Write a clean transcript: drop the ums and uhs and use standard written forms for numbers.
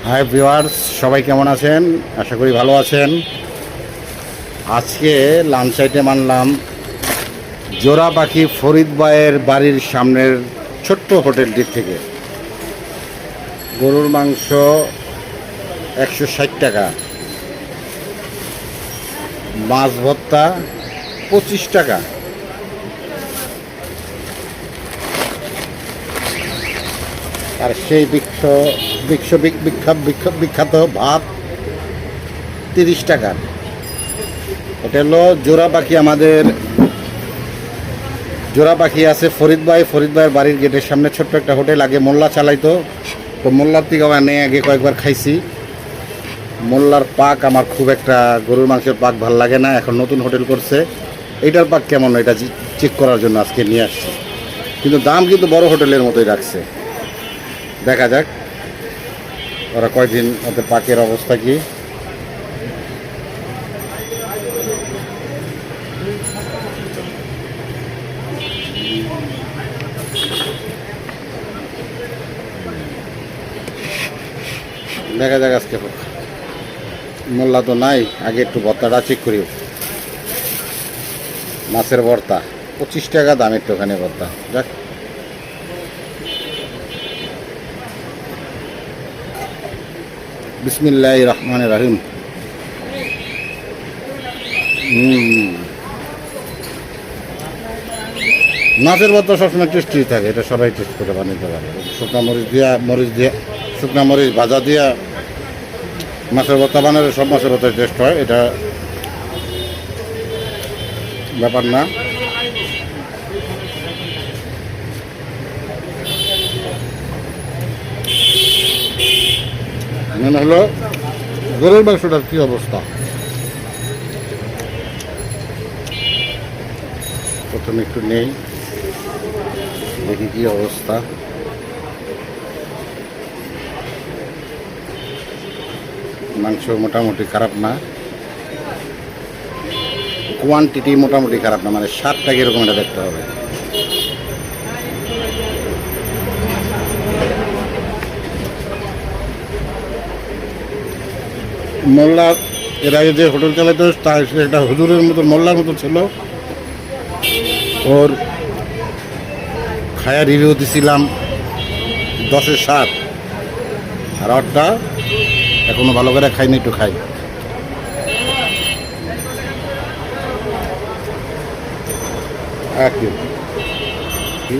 Hi viewers, সবাই কেমন আছেন? আশা করি ভালো আছেন। আজকে লাঞ্চ আইটেম আনলাম জোড়া পাখি ফরিদ ভাইয়ের বাড়ির সামনের ছোট্ট হোটেলটি থেকে। গরুর মাংস 160 টাকা, মাছ ভর্তা 25 টাকা, আর সেই বিখ্যাত ভাত 30 টাকা। এটা হলো জোড়া পাখি। আমাদের জোড়া পাখি আছে ফরিদ ভাইয়ের বাড়ির গেটের সামনে ছোট্ট একটা হোটেল। আগে মোল্লা চালাইতো, তো মোল্লার থেকে আমার নিয়ে আগে কয়েকবার খাইছি। মোল্লার পাক আমার খুব একটা, গরুর মাংসের পাক ভাল লাগে না। এখন নতুন হোটেল করছে, এইটার পাক কেমন এটা চেক করার জন্য আজকে নিয়ে আসছি। কিন্তু দাম কিন্তু বড় হোটেলের মতোই রাখছে। দেখা যাক ওরা কয়দিন ওদের পাকের অবস্থা কি। দেখা যাক আজকে। মোল্লা তো নাই, আগে একটু ভর্তাটা চেক করি। মাছের ভর্তা 25 টাকা দাম, একটু ওখানে ভর্তা। যাক, বিসমিল্লাহির রহমানির রহিম। মাছের ভর্তা সবসময় টেস্টি থাকে, এটা সবাই টেস্ট করে বানাতে পারে। শুকনা মরিচ দিয়ে শুকনা মরিচ ভাজা দিয়া মাছের ভর্তা বানালে সব মাছের ভর্তার টেস্ট হয়, এটা ব্যাপার না। মনে হলো গরুর মাংসটার কী অবস্থা। প্রথমে একটু নেই, দেখি কী অবস্থা। মাংস মোটামুটি খারাপ না, কোয়ান্টিটি মোটামুটি খারাপ না, মানে 7 টাকা এরকম এটা দেখতে হবে। মোল্লা এর আগে যে হোটেল চালাইতো তার একটা হুজুরের মতো, মোল্লার মতো ছিল। ওর খায়া রিভিউ দিছিলাম 10-এ 7, আর ওরটা এখনো ভালো করে খাইনি, একটু খাই। কি